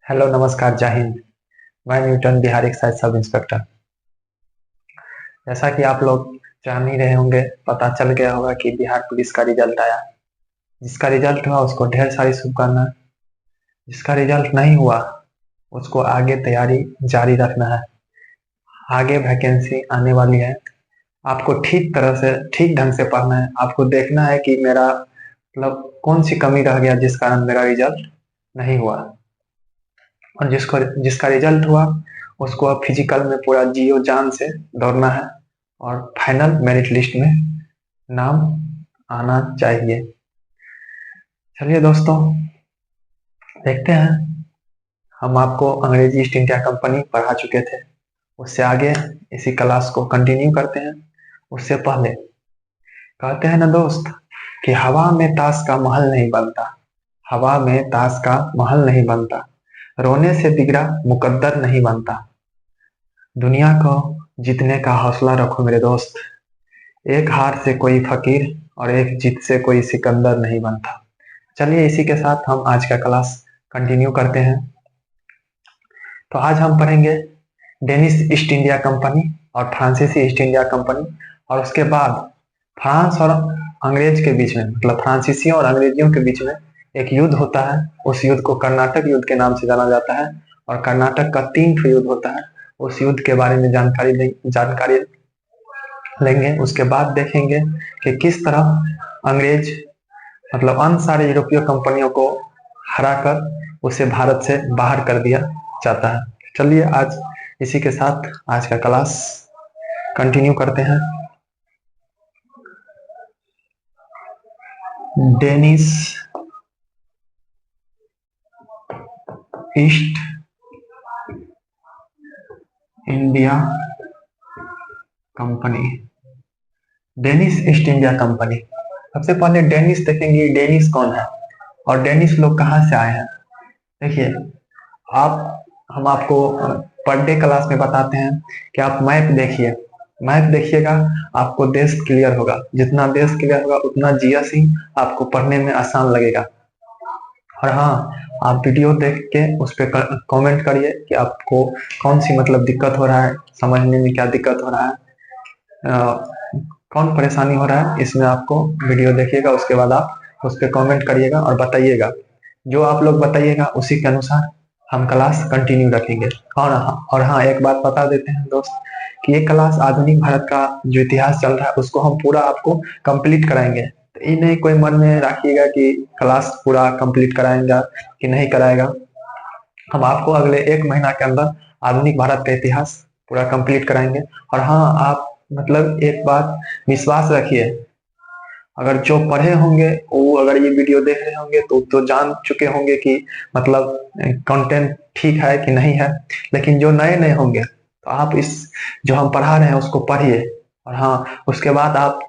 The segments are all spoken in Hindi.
हेलो नमस्कार जय हिंद। मैं Newton Bihar excise sub inspector. जैसा कि आप लोग जान ही रहे होंगे, पता चल गया होगा कि बिहार पुलिस का रिजल्ट आया। जिसका रिजल्ट हुआ उसको ढेर सारी शुभकामनाएं। जिसका रिजल्ट नहीं हुआ उसको आगे तैयारी जारी रखना है। आगे वैकेंसी आने वाली है। आपको ठीक तरह से ठीक ढंग से पढ़ना है। आपको देखना है कि मेरा मतलब कौन सी कमी रह गया जिस कारण मेरा रिजल्ट नहीं हुआ। और जिसका रिजल्ट हुआ उसको अब फिजिकल में पूरा जियो जान से दौड़ना है और फाइनल मेरिट लिस्ट में नाम आना चाहिए। चलिए दोस्तों, देखते हैं। हम आपको अंग्रेजी ईस्ट इंडिया कंपनी पढ़ा चुके थे, उससे आगे इसी क्लास को कंटिन्यू करते हैं। उससे पहले कहते हैं ना दोस्त कि हवा में ताश का महल नहीं बनता। हवा में ताश का महल नहीं बनता, रोने से बिगड़ा मुकद्दर नहीं बनता। दुनिया को जीतने का हौसला रखो मेरे दोस्त। एक हार से कोई फकीर और एक जीत से कोई सिकंदर नहीं बनता। चलिए इसी के साथ हम आज का क्लास कंटिन्यू करते हैं। तो आज हम पढ़ेंगे डेनिश ईस्ट इंडिया कंपनी और फ्रांसीसी ईस्ट इंडिया कंपनी, और उसके बाद फ्रांस और अंग्रेज के बीच में, मतलब फ्रांसीसियों और अंग्रेजियों के बीच में एक युद्ध होता है। उस युद्ध को कर्नाटक युद्ध के नाम से जाना जाता है, और कर्नाटक का 3 युद्ध होता है। उस युद्ध के बारे में जानकारी लेंगे। उसके बाद देखेंगे कि किस तरह अंग्रेज मतलब अन्य सारे यूरोपीय कंपनियों को हराकर उसे भारत से बाहर कर दिया जाता है। चलिए आज इसी के साथ आज का क्लास कंटिन्यू करते हैं। Danish east India company. Danish east India company, सबसे पहले डेनिश देखेंगे। डेनिश कौन है और डेनिश लोग कहाँ से आए हैं। देखिए, हम आपको पर डे क्लास में बताते हैं कि आप मैप देखिए। मैप देखिएगा, आपको देश क्लियर होगा। जितना देश क्लियर होगा उतना जीएस ही आपको पढ़ने में आसान लगेगा। और हाँ, आप वीडियो देख के उस पर कमेंट करिए कि आपको कौन सी मतलब दिक्कत हो रहा है, समझने में क्या दिक्कत हो रहा है, कौन परेशानी हो रहा है। इसमें आपको वीडियो देखिएगा, उसके बाद आप उस पर कमेंट करिएगा और बताइएगा। जो आप लोग बताइएगा उसी के अनुसार हम क्लास कंटिन्यू रखेंगे। और हाँ, एक बात बता देते हैं दोस्त कि ये क्लास आधुनिक भारत का जो इतिहास चल रहा है उसको हम पूरा आपको कंप्लीट कराएंगे। तो ये नहीं कोई मन में रखिएगा कि क्लास पूरा कंप्लीट कराएंगे कि नहीं कराएगा। हम आपको अगले 1 महीना के अंदर आधुनिक भारत का इतिहास पूरा कंप्लीट कराएंगे। और हाँ, आप मतलब एक बात विश्वास रखिए, अगर जो पढ़े होंगे वो अगर ये वीडियो देख रहे होंगे तो जान चुके होंगे कि मतलब कंटेंट ठीक है कि नहीं है। लेकिन जो नए नए होंगे तो आप इस जो हम पढ़ा रहे हैं उसको पढ़िए। और हाँ, उसके बाद आप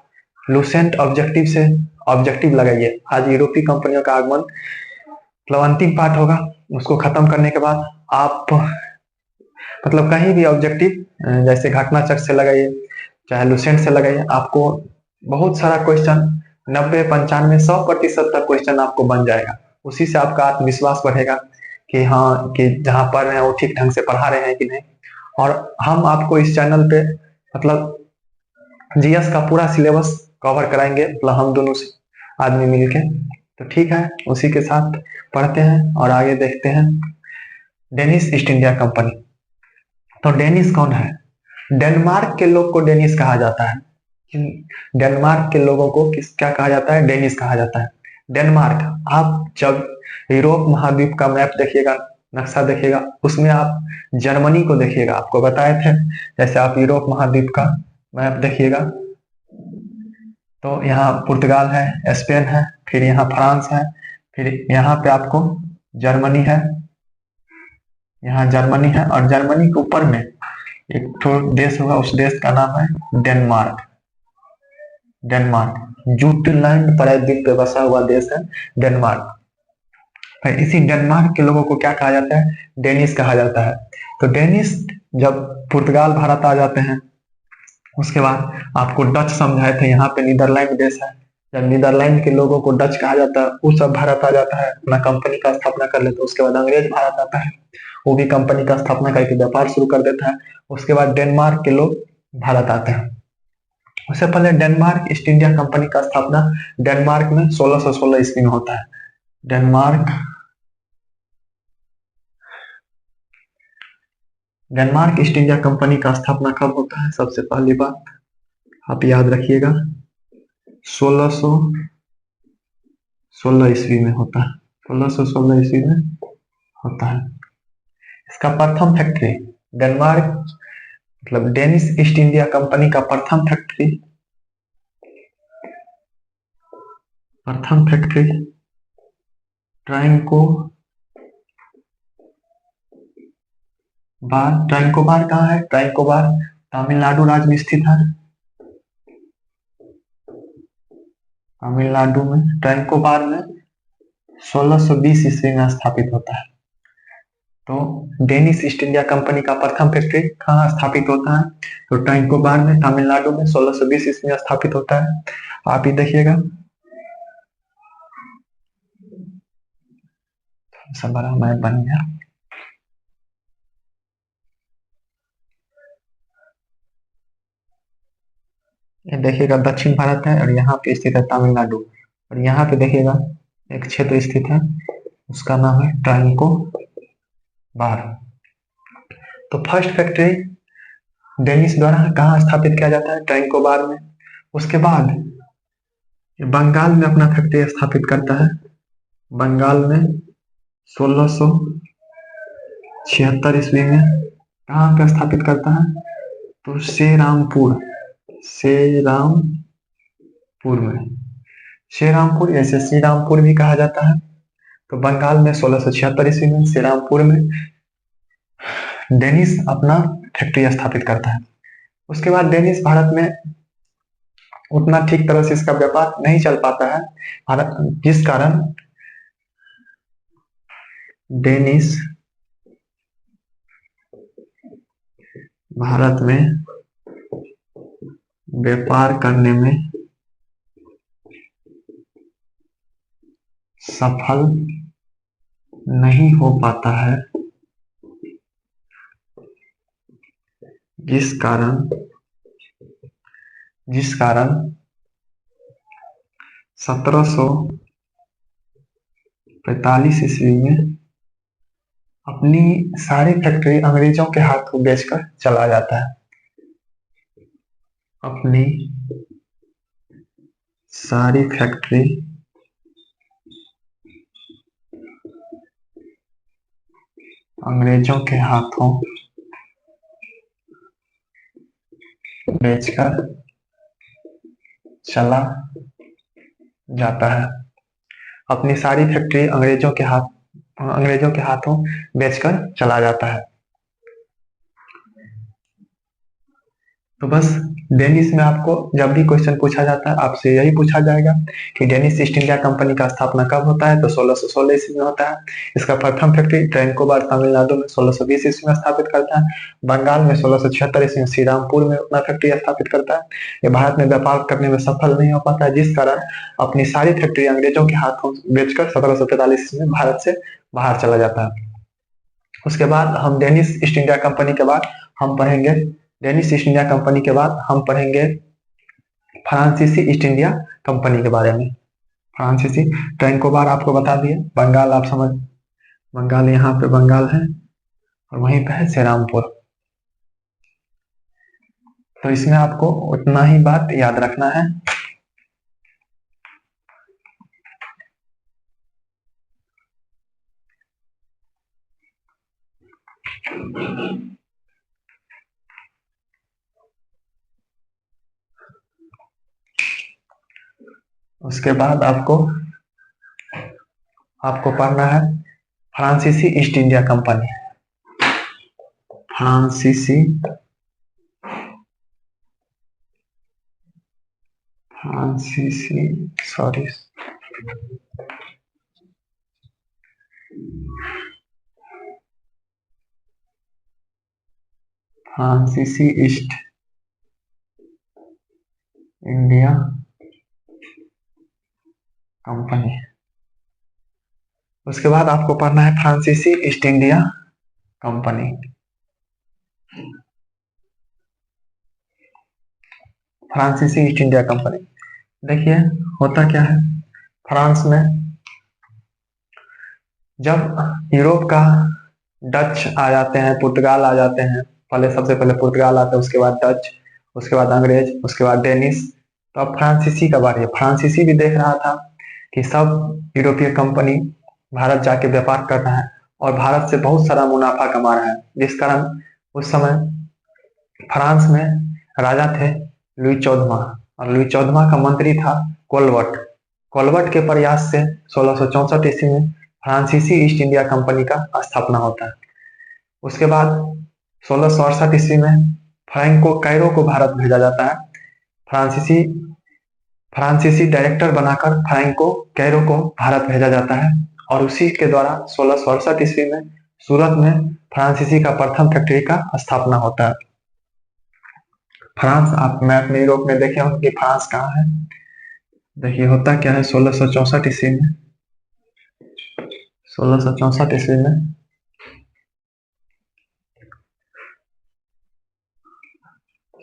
लूसेंट ऑब्जेक्टिव से ऑब्जेक्टिव लगाइए। आज यूरोपीय कंपनियों का आगमन मतलब अंतिम पार्ट होगा। उसको खत्म करने के बाद आप मतलब कहीं भी ऑब्जेक्टिव जैसे घटना चक्र से लगाइए, चाहे लूसेंट से लगाइए, आपको बहुत सारा क्वेश्चन 90, 95, 100% तक क्वेश्चन आपको बन जाएगा। उसी से आपका आत्मविश्वास बढ़ेगा कि हाँ, कि जहाँ पढ़ रहे हैं वो ठीक ढंग से पढ़ा रहे हैं कि नहीं। और हम आपको इस चैनल पे मतलब जीएस का पूरा सिलेबस कवर कराएंगे, मतलब हम दोनों से आदमी मिलके। तो ठीक है, उसी के साथ पढ़ते हैं और आगे देखते हैं। Danish east India company. तो डेनिश कौन है। डेनमार्क के लोग को डेनिश कहा जाता है। डेनमार्क के लोगों को क्या कहा जाता है, डेनिश कहा जाता है। डेनमार्क, आप जब यूरोप महाद्वीप का मैप देखिएगा, नक्शा देखिएगा, उसमें आप जर्मनी को देखिएगा। आपको बताए थे, जैसे आप यूरोप महाद्वीप का मैप देखिएगा तो यहाँ पुर्तगाल है, स्पेन है, फिर यहाँ फ्रांस है, फिर यहाँ पे आपको जर्मनी है। यहाँ जर्मनी है और जर्मनी के ऊपर में एक तो देश होगा, उस देश का नाम है डेनमार्क। डेनमार्क जूटलैंड प्रायद्वीप पे बसा हुआ देश है डेनमार्क। इसी डेनमार्क के लोगों को क्या कहा जाता है, डेनिश कहा जाता है। तो डेनिश जब पुर्तगाल भारत आ जाते हैं, उसके बाद आपको डच समझाए थे, यहाँ पे नीदरलैंड देश है। जब नीदरलैंड के लोगों को डच कहा जाता है, वो सब भारत आ जाता है, अपना कंपनी का स्थापना कर लेते हैं। उसके बाद अंग्रेज भारत आता है, वो भी कंपनी का स्थापना करके व्यापार शुरू कर देता है। उसके बाद डेनमार्क के लोग भारत आते हैं। उससे पहले डेनमार्क ईस्ट इंडिया कंपनी का स्थापना डेनमार्क में 1616 ईस्वी में होता है। डेनमार्क ईस्ट इंडिया कंपनी का स्थापना कब होता है? सबसे पहली बात आप याद रखिएगा, 1616 ईस्वी में होता है। 1616 ईस्वी में होता है। इसका प्रथम फैक्ट्री डेनमार्क मतलब डेनिश ईस्ट इंडिया कंपनी का प्रथम फैक्ट्री ट्राइंकोबार कहाँ है? ट्राइंकोबार तमिलनाडु राज्य में स्थित है। तमिलनाडु में ट्राइंकोबार में 1620 ईस्वी में स्थापित होता है। तो डेनिश ईस्ट इंडिया कंपनी का प्रथम फैक्ट्री कहाँ स्थापित होता है? तो ट्राइंकोबार में तमिलनाडु में 1620 ईस्वी में स्थापित होता है। आप ही देखिएगा, सब बड़ा मैप बन गया। ये देखिएगा दक्षिण भारत है और यहाँ पे स्थित है तमिलनाडु, और यहाँ पे देखिएगा एक क्षेत्र स्थित है, उसका नाम है ट्राइंकोबार। तो फर्स्ट फैक्ट्री डेनिश द्वारा कहाँ स्थापित किया जाता है? ट्राइंकोबार में। उसके बाद बंगाल में अपना फैक्ट्री स्थापित करता है। बंगाल में 1676 ईस्वी में कहाँ पे स्थापित करता है? तो श्रीरामपुर में। श्रीरामपुर, ऐसे श्रीरामपुर भी कहा जाता है। तो बंगाल में 1676 ईस्वी में श्रीरामपुर में डेनिश अपना फैक्ट्री स्थापित करता है। उसके बाद डेनिश भारत में उतना ठीक तरह से इसका व्यापार नहीं चल पाता है, जिस कारण डेनिश भारत में व्यापार करने में सफल नहीं हो पाता है, जिस कारण 1745 ईस्वी में अपनी सारी फैक्ट्री अंग्रेजों के हाथों बेचकर चला जाता है। अपनी सारी फैक्ट्री अंग्रेजों के हाथों बेचकर चला जाता है। अपनी सारी फैक्ट्री अंग्रेजों के हाथों बेचकर चला जाता है। तो बस डेनिश में आपको जब भी क्वेश्चन पूछा जाता है आपसे यही पूछा जाएगा कि डेनिश ईस्ट इंडिया कंपनी का स्थापना कब होता है? तो 1616 ईस्वी में होता है। इसका प्रथम फैक्ट्री ट्राइंकोबार तमिलनाडु में 1620 ईस्वी में स्थापित करता है। बंगाल में 1676 ईस्वी में श्रीरामपुर में अपना फैक्ट्री स्थापित करता है। ये भारत में व्यापार करने में सफल नहीं हो पाता है, जिस कारण अपनी सारी फैक्ट्री अंग्रेजों के हाथों बेचकर 1745 ईस्वी में भारत से बाहर चला जाता है। उसके बाद हम डेनिश ईस्ट इंडिया कंपनी के बाद हम पढ़ेंगे फ्रांसीसी ईस्ट इंडिया कंपनी के बारे में। फ्रांसीसी ट्राइंकोबार आपको बता दिए। बंगाल आप समझ, बंगाल यहाँ पे बंगाल है और वहीं पे है श्रीरामपुर। तो इसमें आपको उतना ही बात याद रखना है। उसके बाद आपको पढ़ना है फ्रांसीसी ईस्ट इंडिया कंपनी। फ्रांसीसी ईस्ट इंडिया कंपनी। उसके बाद आपको पढ़ना है फ्रांसीसी ईस्ट इंडिया कंपनी। फ्रांसीसी ईस्ट इंडिया कंपनी। देखिए होता क्या है, फ्रांस में जब यूरोप का डच आ जाते हैं, पुर्तगाल आ जाते हैं, पहले सबसे पहले पुर्तगाल आते हैं, उसके बाद डच, उसके बाद अंग्रेज, उसके बाद डेनिश, तो अब फ्रांसीसी का बारी है। फ्रांसीसी भी देख रहा था कि सब यूरोपीय कंपनी भारत जाके व्यापार कर रहा है और भारत से बहुत सारा मुनाफा कमा रहा है, जिस कारण उस समय फ्रांस में राजा थे लुई 14वां, और लुई 14वां का मंत्री था कोलबर्ट। कोलबर्ट के प्रयास से 1664 ईस्वी में फ्रांसीसी ईस्ट इंडिया कंपनी का स्थापना होता है। उसके बाद 1668 ईस्वी में फ्रैंको कैरो को भारत भेजा जाता है। फ्रांसीसी फ्रांसीसी डायरेक्टर बनाकर फ्रैंको कैरो को भारत भेजा जाता है, और उसी के द्वारा 1668 ईस्वी में सूरत में फ्रांसीसी का प्रथम फैक्ट्री का स्थापना होता है। फ्रांस, आप मैप में यूरोप में देखे होंगे कि फ्रांस कहाँ है। देखिए होता क्या है, 1664 ईस्वी में 1664 ईस्वी में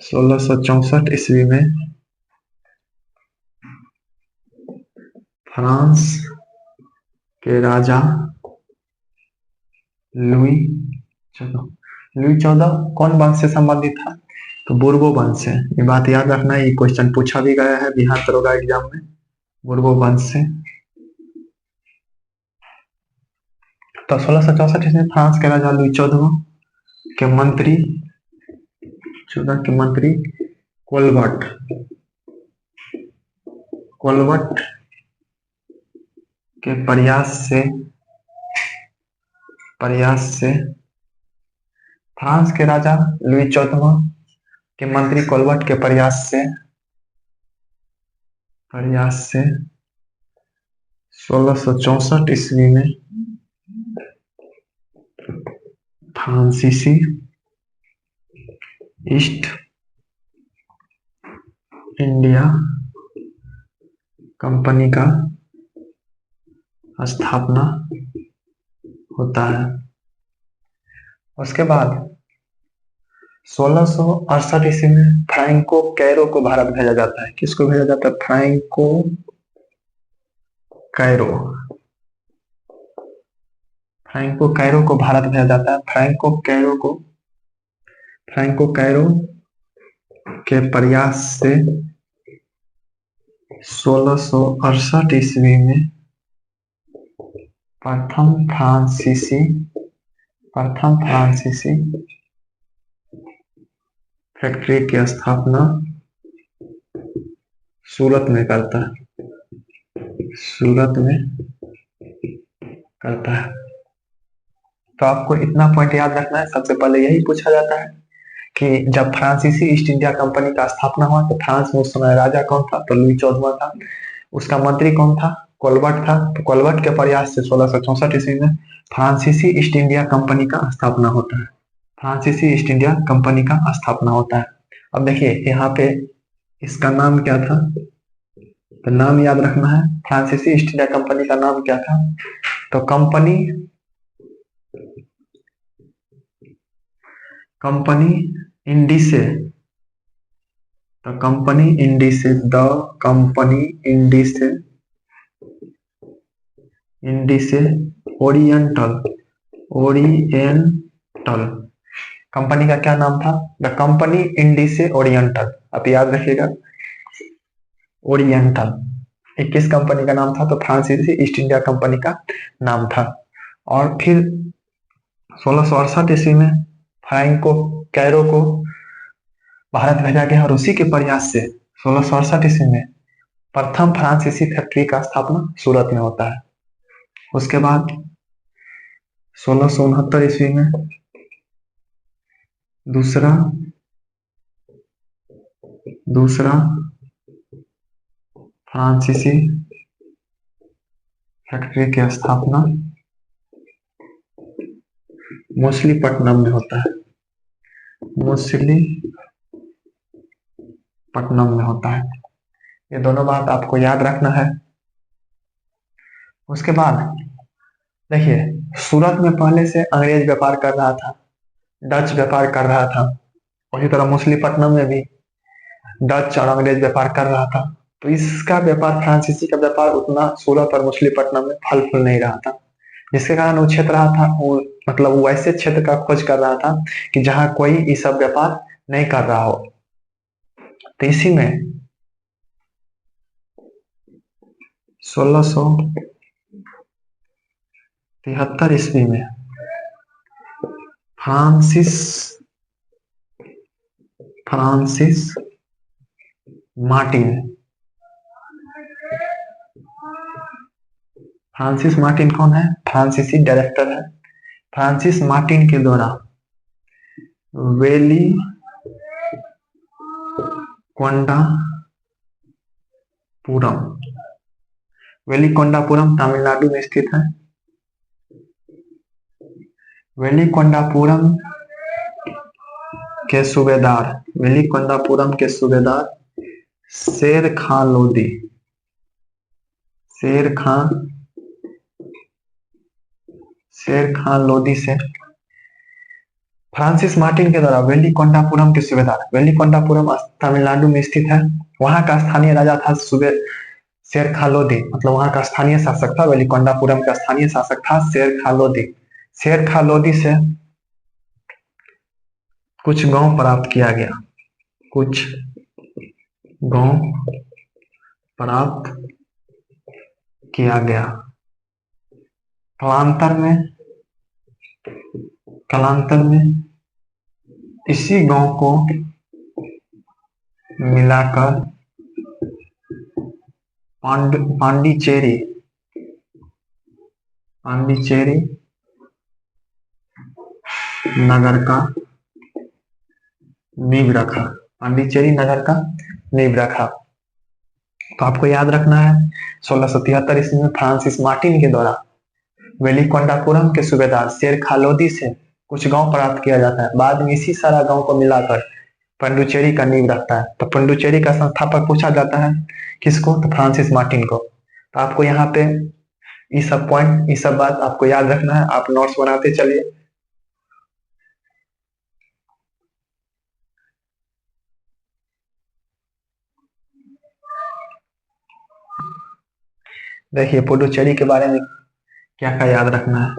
1664 ईस्वी में फ्रांस के राजा लुई 14 लुई 14 कौन वंश से संबंधित था, तो बुर्बो वंश से। ये बात याद रखना, ये क्वेश्चन पूछा भी गया है बिहार दरोगा एग्जाम में, बुर्बो वंश से। तो 1664 ईस्वी में फ्रांस के राजा लुई 14 के मंत्री 14 के मंत्री कोलबर्ट कोलबर्ट के प्रयास से फ्रांस के राजा लुई 14 के मंत्री कोलबर्ट के प्रयास से 1664 ईस्वी में फ्रांसीसी ईस्ट इंडिया कंपनी का स्थापना होता है। उसके बाद 1668 ईस्वी में फ्रैंको कैरो को भारत भेजा जाता है। किसको भेजा जाता है? फ्रैंको कैरो को भारत भेजा जाता है। फ्रैंको कैरो के प्रयास से 1668 ईस्वी में प्रथम फ्रांसीसी फैक्ट्री की स्थापना सूरत में करता है। तो आपको इतना पॉइंट याद रखना है, सबसे पहले यही पूछा जाता है कि जब फ्रांसीसी ईस्ट इंडिया कंपनी का स्थापना हुआ तो फ्रांस में उस समय राजा कौन था, तो लुई 14वां था। उसका मंत्री कौन था? कोलबर्ट था। तो कोलबर्ट के प्रयास से 1664 ईस्वी में फ्रांसीसी ईस्ट इंडिया कंपनी का स्थापना होता है। अब देखिए यहाँ पे इसका नाम क्या था, तो नाम याद रखना है। फ्रांसीसी ईस्ट इंडिया कंपनी का नाम क्या था? तो कंपनी इंडिसे ओरिएंटल कंपनी का क्या नाम था? द कंपनी इंडिसे ओरिएंटल। आप याद रखिएगा, ओरिएंटल ये किस कंपनी का नाम था? तो फ्रांसीसी ईस्ट इंडिया कंपनी का नाम था। और फिर 1668 ईस्वी में फ्रैंको कैरो को भारत भेजा गया, और उसी के प्रयास से 1668 ईस्वी में प्रथम फ्रांसीसी फैक्ट्री का स्थापना सूरत में होता है। उसके बाद 1669 ईस्वी में दूसरा फ्रांसीसी फैक्ट्री की स्थापना मछलीपट्टनम में होता है। ये दोनों बात आपको याद रखना है। उसके बाद देखिए सूरत में पहले से अंग्रेज व्यापार कर रहा था, डच व्यापार कर रहा था, उसी तरह मछलीपट्टनम में भी डच और अंग्रेज व्यापार कर रहा था। तो इसका व्यापार, फ्रांसीसी का व्यापार उतना सूरत और मछलीपट्टनम में फल फूल नहीं रहा था, जिसके कारण वो क्षेत्र रहा था, वो मतलब वो ऐसे क्षेत्र का खोज कर रहा था कि जहां कोई ये सब व्यापार नहीं कर रहा हो। तो इसी में 1673 ईस्वी में फ्रांसिस मार्टिन फ्रांसिस मार्टिन कौन है? फ्रांसीसी डायरेक्टर है। फ्रांसिस मार्टिन के द्वारा वेली कोंडापुरम तमिलनाडु में स्थित है। वेलिकोंडापुरम के सूबेदार शेर खान लोदी से फ्रांसिस मार्टिन के द्वारा वेलिकोंडापुरम के सूबेदार, वेलिकोंडापुरम तमिलनाडु में स्थित है, वहां का स्थानीय राजा था शेर खान लोदी, मतलब वहां का स्थानीय शासक था, वेलिकोंडापुरम का स्थानीय शासक था शेर खान लोदी से कुछ गांव प्राप्त किया गया। कालांतर में इसी गांव को मिलाकर पांडिचेरी नगर का नींव रखा। तो आपको याद रखना है 1673 ईस्वी में फ्रांसिस मार्टिन के द्वारा वेलिकोंडापुरम के सूबेदार शेर खान लोदी से कुछ गांव प्राप्त किया जाता है। बाद में इसी सारा गांव को मिलाकर पांडिचेरी का नींव रखता है। तो पांडिचेरी का संस्थापक पूछा जाता है किसको? तो फ्रांसिस मार्टिन को। तो आपको यहाँ पे ये सब पॉइंट, ये सब बात आपको याद रखना है। आप नोट्स बनाते चलिए। देखिए पुडुचेरी के बारे में क्या क्या याद रखना है।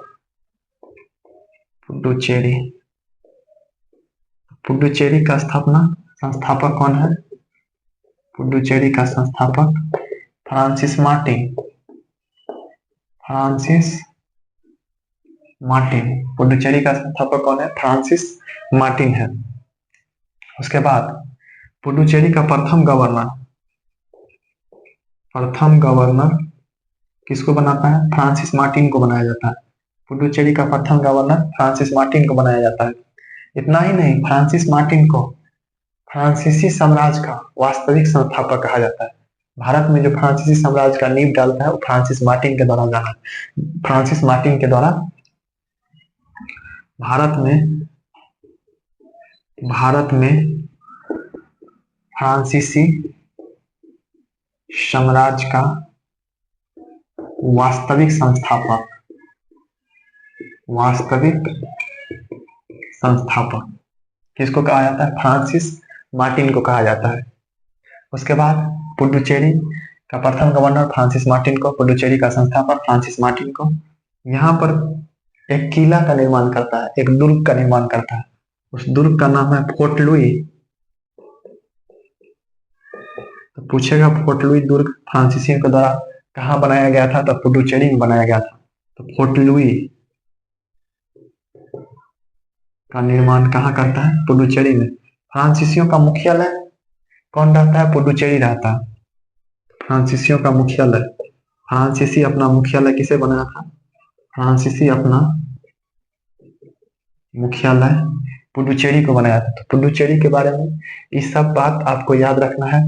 पुडुचेरी का संस्थापक कौन है? पुडुचेरी का संस्थापक फ्रांसिस मार्टिन। पुडुचेरी का संस्थापक कौन है? फ्रांसिस मार्टिन है। उसके बाद पुडुचेरी का प्रथम गवर्नर किसको बनाता है? फ्रांसिस मार्टिन को बनाया जाता है। पुडुचेरी का प्रथम गवर्नर फ्रांसिस मार्टिन को बनाया जाता है। इतना ही नहीं, फ्रांसिस मार्टिन को फ्रांसीसी साम्राज्य का वास्तविक संस्थापक कहा जाता है। भारत में जो फ्रांसीसी साम्राज्य का नींव डालता है वो फ्रांसिस मार्टिन के द्वारा जाना। फ्रांसिस मार्टिन के द्वारा भारत में फ्रांसीसी साम्राज्य का वास्तविक संस्थापक किसको कहा जाता है? फ्रांसिस मार्टिन को कहा जाता है। उसके बाद पुडुचेरी का प्रथम गवर्नर फ्रांसिस मार्टिन को, पुडुचेरी का संस्थापक फ्रांसिस मार्टिन को। यहाँ पर एक किला का निर्माण करता है, एक दुर्ग का निर्माण करता है। उस दुर्ग का नाम है फोर्ट लुई। तो पूछेगा फोर्ट लुई दुर्ग फ्रांसीसियों के द्वारा कहाँ बनाया गया था? तो पुडुचेरी में बनाया गया था। तो फोर्ट लुई का निर्माण कहाँ करता है? पुडुचेरी में। फ्रांसीसियों का मुख्यालय कौन रहता है? पुडुचेरी रहता है। फ्रांसीसियों का मुख्यालय, फ्रांसीसी अपना मुख्यालय किसे बनाया था? फ्रांसीसी अपना मुख्यालय पुडुचेरी को बनाया था। तो पुडुचेरी के बारे में ये सब बात आपको याद रखना है।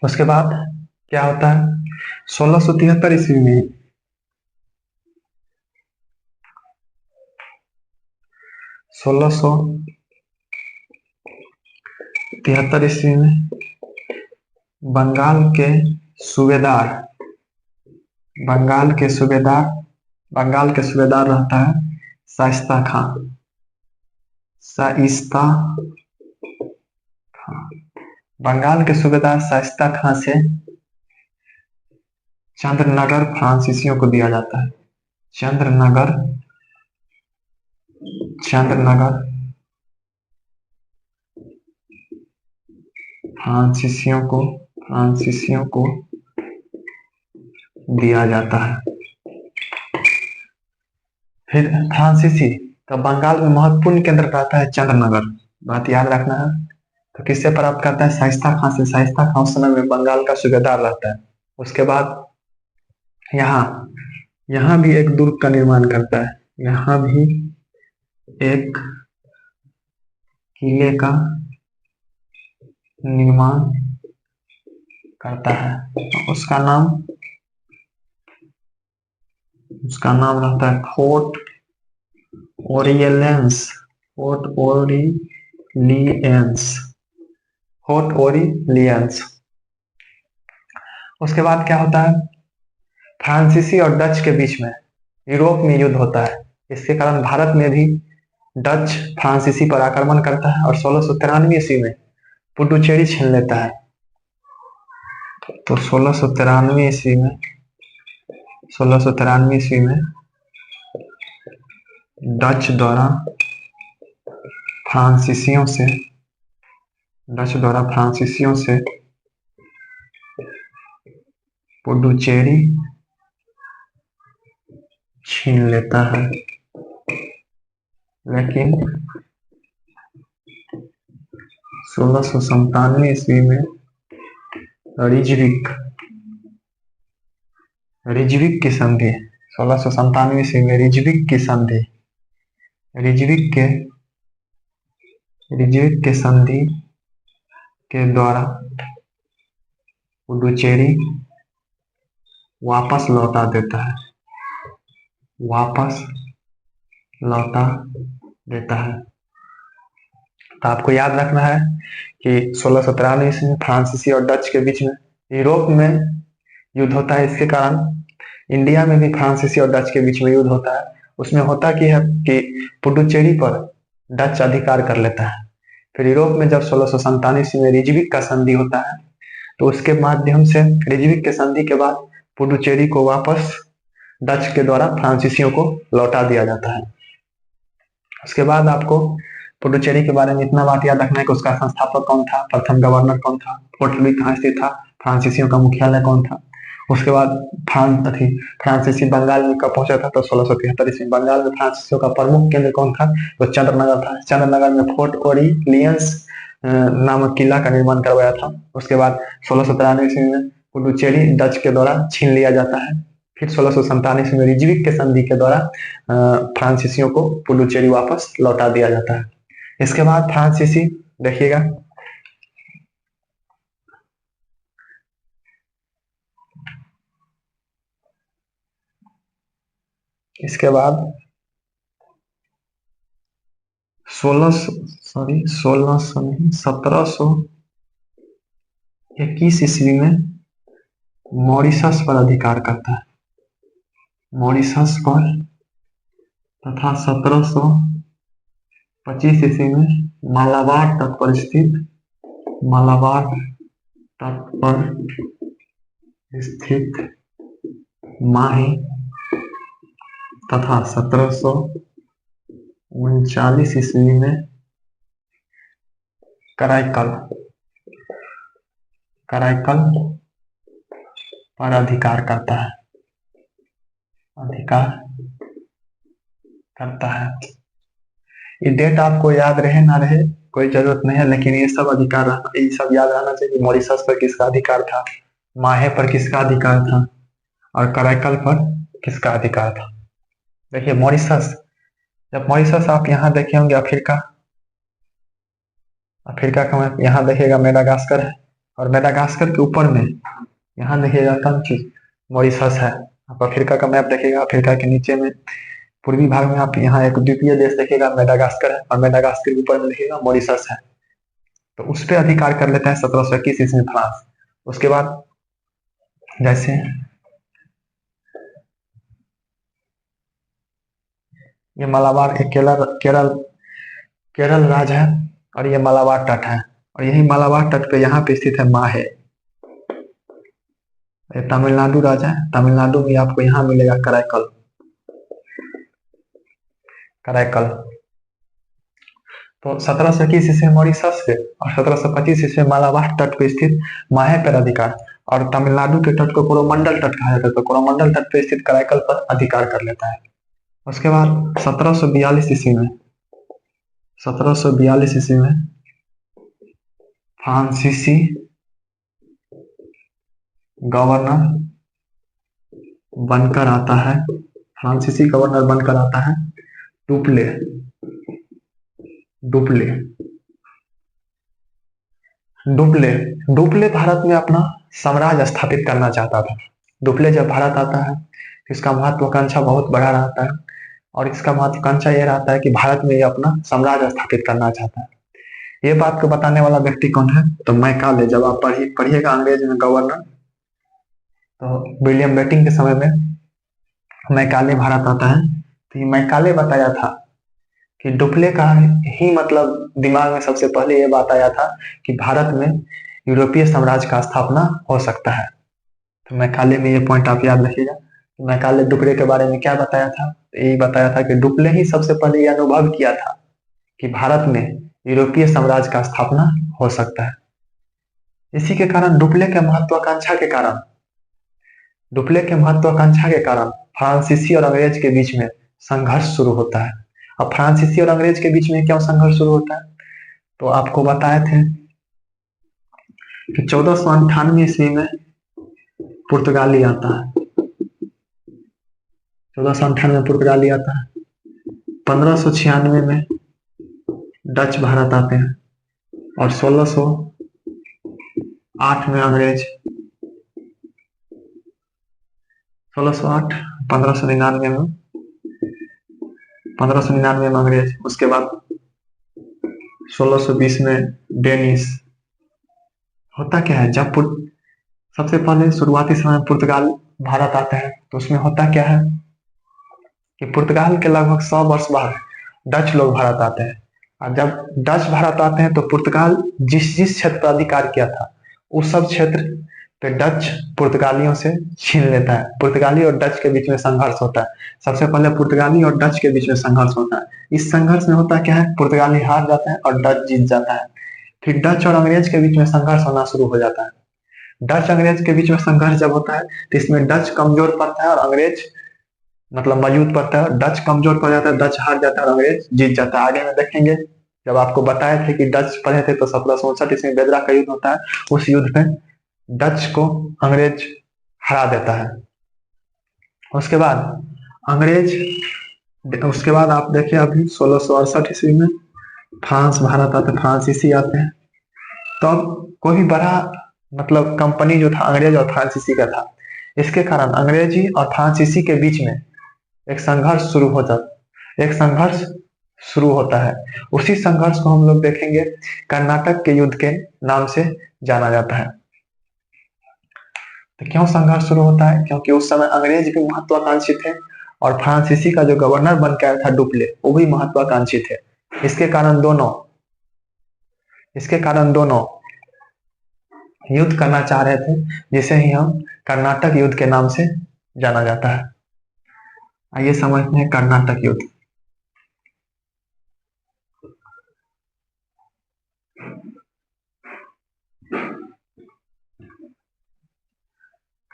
उसके बाद क्या होता है? 1673 ईस्वी में बंगाल के सूबेदार बंगाल के सूबेदार रहता है शाइस्ता खान। शाइस्ता खान। बंगाल के सूबेदार शाइस्ता खान से चंद्रनगर फ्रांसीसियों को दिया जाता है। चंद्रनगर चंद्रनगर फ्रांसीसियों को दिया जाता है। फिर फ्रांसीसी का बंगाल में महत्वपूर्ण केंद्र रहता है चंद्रनगर, बात याद रखना है। तो किससे प्राप्त करता है? शाइस्ता खान से। शाइस्ता खान उस समय में बंगाल का सूबेदार रहता है। उसके बाद यहाँ भी एक दुर्ग का निर्माण करता है। यहाँ भी एक किले का निर्माण करता है। उसका नाम रहता है फोर्ट ओरियलेंस। फोर्ट ओरिलियंस। उसके बाद क्या होता है? फ्रांसीसी और डच के बीच में यूरोप में युद्ध होता है। इसके कारण भारत में भी डच फ्रांसीसी पर आक्रमण करता है और 1693 ईस्वी में पुडुचेरी छीन लेता है। तो 1693 ईस्वी में डच द्वारा फ्रांसीसियों से पुडुचेरी छीन लेता है। लेकिन 1697 ईस्वी में रिजविक की संधि 1697 ईस्वी में रिजविक के संधि के द्वारा पुडुचेरी वापस लौटा देता है। तो आपको याद रखना है कि 1693 ईस्वी में फ्रांसीसी और डच के बीच में यूरोप में युद्ध होता है। इसके कारण इंडिया में भी फ्रांसीसी और डच के बीच में युद्ध होता है। उसमें होता क्या है कि पुडुचेरी पर डच अधिकार कर लेता है। फिर यूरोप में जब 1697 ईस्वी में रिजविक का संधि होता है, तो उसके माध्यम से रिजविक के संधि के बाद पुडुचेरी को वापस डच के द्वारा फ्रांसीसियों को लौटा दिया जाता है। उसके बाद आपको पुडुचेरी के बारे में इतना बात याद रखना है कि उसका संस्थापक कौन था, प्रथम गवर्नर कौन था, पोर्ट लुई कहाँ स्थित था, फ्रांसीसियों का मुख्यालय कौन था। उसके बाद फ्रांसीसी बंगाल में कब पहुंचा था? तो 1673 ईस्वी बंगाल में फ्रांसीसियों का प्रमुख केंद्र कौन था? तो चंद्रनगर था। चंद्रनगर में फोर्ट ओरिलियंस नामक किला का निर्माण करवाया था। उसके बाद 1693 ईस्वी में पुडुचेरी डच के द्वारा छीन लिया जाता है। फिर 1697 ईस्वी में रिजविक के संधि के द्वारा फ्रांसीसियों को पुडुचेरी वापस लौटा दिया जाता है। इसके बाद फ्रांसीसी देखिएगा, इसके बाद 1721 ईस्वी में मॉरिशस पर अधिकार करता है। मॉरिशस पर तथा 1725 ईस्वी में मालाबार तट पर स्थित माही तथा 1739 ईस्वी में कराईकल पर अधिकार करता है। ये डेट आपको याद रहे ना रहे कोई जरूरत नहीं है, लेकिन ये सब अधिकार ये सब याद रहना चाहिए। मॉरिशस पर किसका अधिकार था, माहे पर किसका अधिकार था, और कराईकल पर किसका अधिकार था। देखिए मॉरिशस, जब मॉरिशस आप यहाँ देखे होंगे अफ्रीका का मैप, यहाँ देखिएगा मेडागास्कर है, और मेडागास्कर के ऊपर में यहाँ देखिएगा कौन चीज, मॉरिशस है। आप अफ्रीका का मैप देखिएगा, अफ्रीका के नीचे में पूर्वी भाग में आप यहाँ एक द्वीपीय देश देखिएगा मेडागास्कर है, और मेडागास्कर के ऊपर में देखिएगा मॉरिशस है। तो उस पर अधिकार कर लेता है 1721 ईस्वी में फ्रांस। उसके बाद जैसे ये मलाबार एक केरल केरल केरल राज्य है और ये मलाबार तट है, और यही मलाबार तट पे यहाँ पे स्थित है माहे। ये तमिलनाडु राज्य है, तमिलनाडु में आपको यहाँ मिलेगा कराईकल। कराईकल तो 1721 ईस्वी में मॉरिशस पे और 1725 ईस्वी में मालाबार तट पे स्थित माहे पर अधिकार, और तमिलनाडु के तट को कोरोमंडल तट कहा जाता है, तो कोरोमंडल तट पे स्थित कराईकल पर अधिकार कर लेता है। उसके बाद 1742 ईस्वी में 1742 ईस्वी में फ्रांसीसी गवर्नर बनकर आता है, फ्रांसीसी गवर्नर बनकर आता है Dupleix. Dupleix Dupleix Dupleix Bharat में अपना साम्राज्य स्थापित करना चाहता था। डुप्ले जब भारत आता है तो इसका महत्वाकांक्षा बहुत बड़ा रहता है, और इसका महत्वाकांक्षा यह रहता है कि भारत में ये अपना साम्राज्य स्थापित करना चाहता है। ये बात को बताने वाला व्यक्ति कौन है? तो मैकाले। जब आप पढ़िएगा अंग्रेज में गवर्नर, तो विलियम बेटिंग के समय में मैकाले भारत आता है, तो ये मैकाले बताया था कि डुप्ले का ही मतलब दिमाग में सबसे पहले ये बात आया था कि भारत में यूरोपीय साम्राज्य का स्थापना हो सकता है। तो मैकाले में ये पॉइंट आप याद रखिएगा। मैकाले डुप्ले के बारे में क्या बताया था? यही बताया था कि डुप्ले ही सबसे पहले ये अनुभव किया था कि भारत में यूरोपीय साम्राज्य का स्थापना हो सकता है। इसी के कारण डुप्ले के महत्वाकांक्षा के कारण फ्रांसीसी और अंग्रेज के बीच में संघर्ष शुरू होता है। अब फ्रांसीसी और अंग्रेज के बीच में क्यों संघर्ष शुरू होता है? तो आपको बताए थे कि 1498 ईस्वी में पुर्तगाली आता है। 1498 में पुर्तगाली आता है। 1596 में डच भारत आते हैं, और 1608 में अंग्रेज। 1608 1599 में अंग्रेज। उसके बाद 1620 में डेनिस। होता क्या है, जब सबसे पहले शुरुआती समय पुर्तगाल भारत आते हैं, तो उसमें होता क्या है कि पुर्तगाल के लगभग 100 वर्ष बाद डच लोग भारत आते हैं। और जब डच भारत आते हैं तो पुर्तगाल जिस जिस क्षेत्र पर अधिकार किया था उस सब क्षेत्र पे डच पुर्तगालियों से छीन लेता है। पुर्तगाली और डच के बीच में संघर्ष होता है। सबसे पहले पुर्तगाली और डच के बीच में संघर्ष होता है। इस संघर्ष में होता क्या है, पुर्तगाली हार जाता है और डच जीत जाता है। फिर डच और अंग्रेज के बीच में संघर्ष होना शुरू हो जाता है। डच अंग्रेज के बीच में संघर्ष जब होता है तो इसमें डच कमजोर पड़ता है और अंग्रेज मतलब मजबूत पड़ता है। डच कमजोर पड़ जाता है, डच हार जाता है और अंग्रेज जीत जाता है। आगे में देखेंगे, जब आपको बताए थे कि डच पढ़े थे तो 1759 ईस्वी में बेदरा का युद्ध होता है। उस युद्ध में डच को अंग्रेज हरा देता है। उसके बाद आप देखिए अभी 1668 ईस्वी में फ्रांस भारत आते हैं, फ्रांसीसी आते हैं। तो अब कोई भी बड़ा मतलब कंपनी जो था अंग्रेज और फ्रांसीसी का था, इसके कारण अंग्रेजी और फ्रांसीसी के बीच में एक संघर्ष शुरू होता है। उसी संघर्ष को हम लोग देखेंगे कर्नाटक के युद्ध के नाम से जाना जाता है। तो क्यों संघर्ष शुरू होता है? क्योंकि उस समय अंग्रेज भी महत्वाकांक्षी थे और फ्रांसीसी का जो गवर्नर बन के आया था डुप्ले, वो भी महत्वाकांक्षी थे। इसके कारण दोनों युद्ध करना चाह रहे थे, जिसे ही हम कर्नाटक युद्ध के नाम से जाना जाता है। आइए समझते हैं कर्नाटक युद्ध।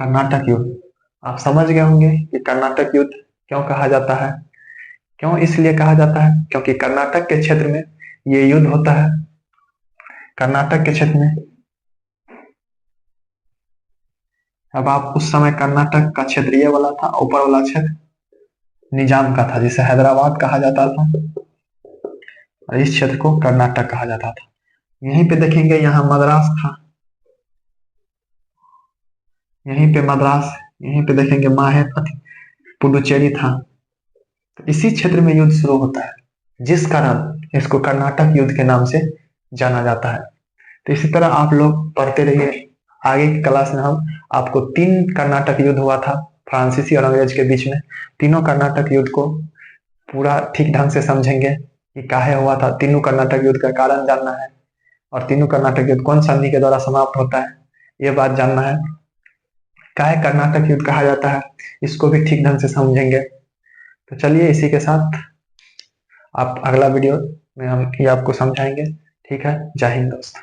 कर्नाटक युद्ध आप समझ गए होंगे कि कर्नाटक युद्ध क्यों कहा जाता है। क्यों इसलिए कहा जाता है क्योंकि कर्नाटक के क्षेत्र में ये युद्ध होता है। कर्नाटक के क्षेत्र में अब आप उस समय कर्नाटक का क्षेत्र ये वाला था, ऊपर वाला क्षेत्र निजाम का था, जिसे हैदराबाद कहा जाता था, और इस क्षेत्र को कर्नाटक कहा जाता था। यहीं पे देखेंगे, यहाँ मद्रास था, यहीं पे मद्रास, यहीं पे देखेंगे माहे पुडुचेरी था। तो इसी क्षेत्र में युद्ध शुरू होता है, जिस कारण इसको कर्नाटक युद्ध के नाम से जाना जाता है। तो इसी तरह आप लोग पढ़ते रहिए। आगे की क्लास में हम आपको 3 कर्नाटक युद्ध हुआ था फ्रांसीसी और अंग्रेज के बीच में। तीनों कर्नाटक युद्ध को पूरा ठीक ढंग से समझेंगे कि काहे हुआ था। तीनों कर्नाटक युद्ध का कारण जानना है, और तीनों कर्नाटक युद्ध कौन संधि के द्वारा समाप्त होता है ये बात जानना है। काहे कर्नाटक युद्ध कहा जाता है इसको भी ठीक ढंग से समझेंगे। तो चलिए इसी के साथ आप अगला वीडियो में हम ये आपको समझाएंगे। ठीक है, जय हिंद दोस्त।